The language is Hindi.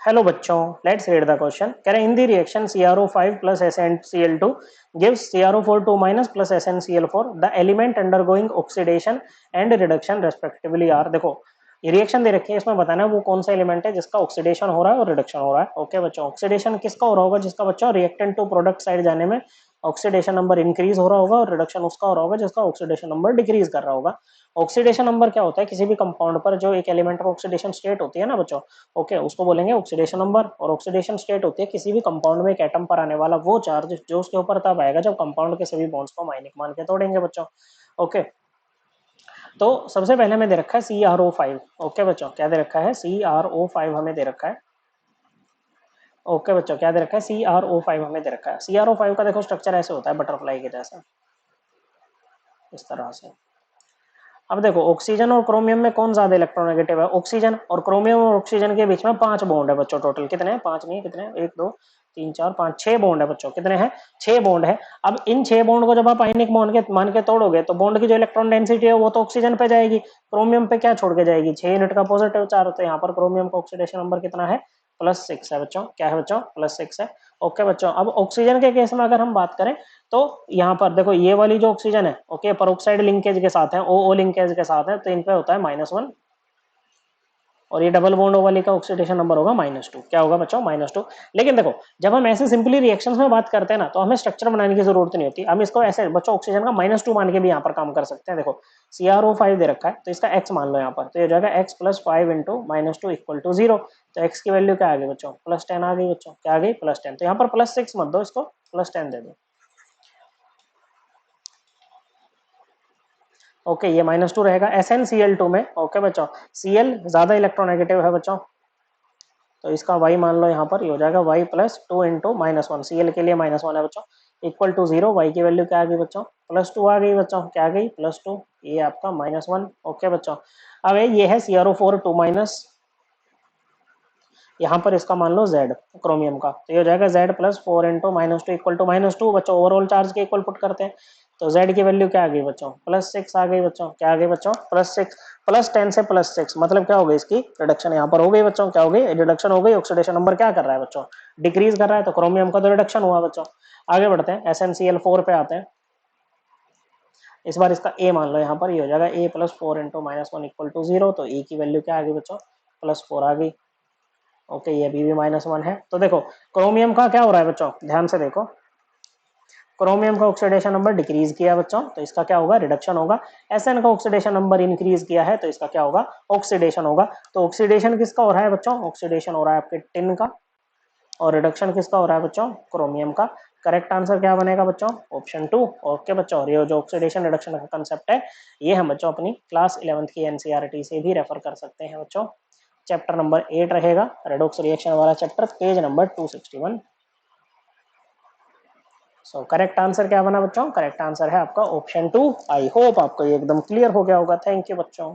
हेलो बच्चों, लेट्स रीड द क्वेश्चन। कह रहे हैं in the reaction CrO5 plus SnCl2 gives CrO4 2 minus plus SnCl4 the element undergoing oxidation and reduction respectively are. देखो ये रिएक्शन दे रखी है, इसमें बताना है वो कौन सा एलिमेंट है जिसका ऑक्सीडेशन हो रहा है और रिडक्शन हो रहा है। ओके बच्चों, ऑक्सीडेशन किसका हो रहा होगा? जिसका बच्चों रिएक्टेंट टू प्रोडक्ट साइड जाने में ऑक्सीडेशन नंबर इंक्रीज हो रहा होगा, और रिडक्शन उसका हो रहा होगा जिसका ऑक्सीडेशन नंबर डिक्रीज कर रहा होगा। ऑक्सीडेशन नंबर क्या होता है? किसी भी कंपाउंड पर जो एक एलिमेंट का ऑक्सीडेशन स्टेट होती है ना बच्चों, ओके, उसको बोलेंगे ऑक्सीडेशन नंबर। और ऑक्सीडेशन स्टेट होती है किसी भी कंपाउंड में एक एटम पर आने वाला वो चार्ज जो उसके ऊपर तब आएगा जब कंपाउंड के सभी बॉन्ड्स को माइनिक मान के तोड़ेंगे बच्चों। ओके, तो सबसे पहले हमें दे रखा है CrO5। ओके बच्चों, क्या दे रखा है? CrO5 हमें दे रखा है। ओके बच्चों, क्या दे रखा है? CrO5 हमें दे रखा है। CrO5 का देखो स्ट्रक्चर ऐसे होता है बटरफ्लाई के जैसा, इस तरह से। अब देखो ऑक्सीजन और क्रोमियम में कौन ज्यादा इलेक्ट्रोनेगेटिव है? ऑक्सीजन। और क्रोमियम और ऑक्सीजन के बीच में 5 बॉन्ड है बच्चों। टोटल कितने हैं? 5 नहीं, कितने? 1 2 3 4 5 6 बॉन्ड है बच्चों। कितने हैं? 6 बॉन्ड है। अब इन 6 बॉन्ड को जब आप आयनिक मान के तोड़ोगे तो बॉन्ड की जो इलेक्ट्रॉन डेंसिटी है वो तो ऑक्सीजन पे जाएगी, क्रोमियम पे क्या छोड़ के जाएगी? 6 यूनिट का पॉजिटिव चार्ज। तो यहाँ पर क्रोमियम का ऑक्सीडेशन नंबर कितना है? +6 है बच्चों। क्या है बच्चों? +6 है। ओके बच्चों, अब ऑक्सीजन के केस में अगर हम बात करें तो यहाँ पर देखो ये वाली जो ऑक्सीजन है, ओके, परोक्साइड लिंकेज के साथ है, ओ लिंकेज के साथ है, तो इन पे होता है -1। और ये डबल बॉन्ड वाली का ऑक्सीडेशन नंबर होगा -2। क्या होगा बच्चों? -2। लेकिन देखो जब हम ऐसे सिंपली रिएक्शंस में बात करते हैं ना, तो हमें स्ट्रक्चर बनाने की जरूरत नहीं होती। हम इसको ऐसे बच्चों ऑक्सीजन का -2 मान के भी यहाँ पर काम कर सकते हैं। देखो CrO5 दे रखा है तो इसका x मान लो यहाँ पर, तो ये हो जाएगा x + 5 × -2 = 0। तो x की वैल्यू क्या आ गई बच्चों? +10 आ गई बच्चों। क्या आ गई? +10। तो यहाँ पर +6 मत दो, इसको +10 दे दो। ओके, ये -2 रहेगा SnCl2 में। ओके बच्चों, Cl ज्यादा इलेक्ट्रोनेगेटिव है बच्चों, तो इसका y मान लो यहाँ पर, ये हो जाएगा y + 2 × -1। Cl के लिए -1 है बच्चों, = 0। y की वैल्यू क्या आ गई बच्चों? +2 आ गई बच्चों। क्या आ गई? +2। ये आपका -1। ओके बच्चों, अब ये है CrO4 2-, यहाँ पर इसका मान लो Z क्रोमियम का, तो ये हो जाएगा Z + 4 × -2 = -2 बच्चों। ओवरऑल चार्ज के इक्वल पुट करते हैं, तो Z की वैल्यू क्या आ गई बच्चों? +6 आ गई बच्चों। क्या आ गई बच्चों? +6। +10 से +6 मतलब क्या हो गई? इसकी रिडक्शन यहाँ पर हो गई बच्चों। क्या हो गई? रिडक्शन हो गई। ऑक्सीडेशन नंबर क्या कर रहा है बच्चों? डिक्रीज कर रहा है, तो क्रोमियम का तो रिडक्शन हुआ बच्चों। आगे बढ़ते हैं, SnCl4 पे आते हैं। इस बार इसका A मान लो यहाँ पर, ये हो जाएगा A + 4 × -1 = 0। तो E की वैल्यू क्या आ गई बच्चों? +4 आ गई। ओके, ये अभी भी -1 है। तो देखो क्रोमियम का क्या हो रहा है बच्चों? ध्यान से देखो, क्रोमियम का ऑक्सीडेशन नंबर डिक्रीज किया बच्चों, तो इसका क्या होगा? रिडक्शन होगा। Sn का ऑक्सीडेशन नंबर इंक्रीज किया है, तो इसका क्या होगा? ऑक्सीडेशन होगा। तो ऑक्सीडेशन किसका हो रहा है बच्चों? ऑक्सीडेशन हो रहा है आपके टिन का, और रिडक्शन किसका हो रहा है बच्चों? क्रोमियम का। करेक्ट आंसर क्या बनेगा बच्चों? ऑप्शन 2। ओके बच्चों, और ये जो ऑक्सीडेशन रिडक्शन का कंसेप्ट है, ये हम बच्चों अपनी क्लास 11th की एनसीईआरटी से भी रेफर कर सकते हैं बच्चों। चैप्टर नंबर 8 रहेगा, रेडॉक्स रिएक्शन वाला chapter, page number 261। So correct answer क्या बना बच्चों? करेक्ट आंसर है आपका ऑप्शन 2। आई होप आपको ये एकदम क्लियर हो गया होगा। थैंक यू बच्चों।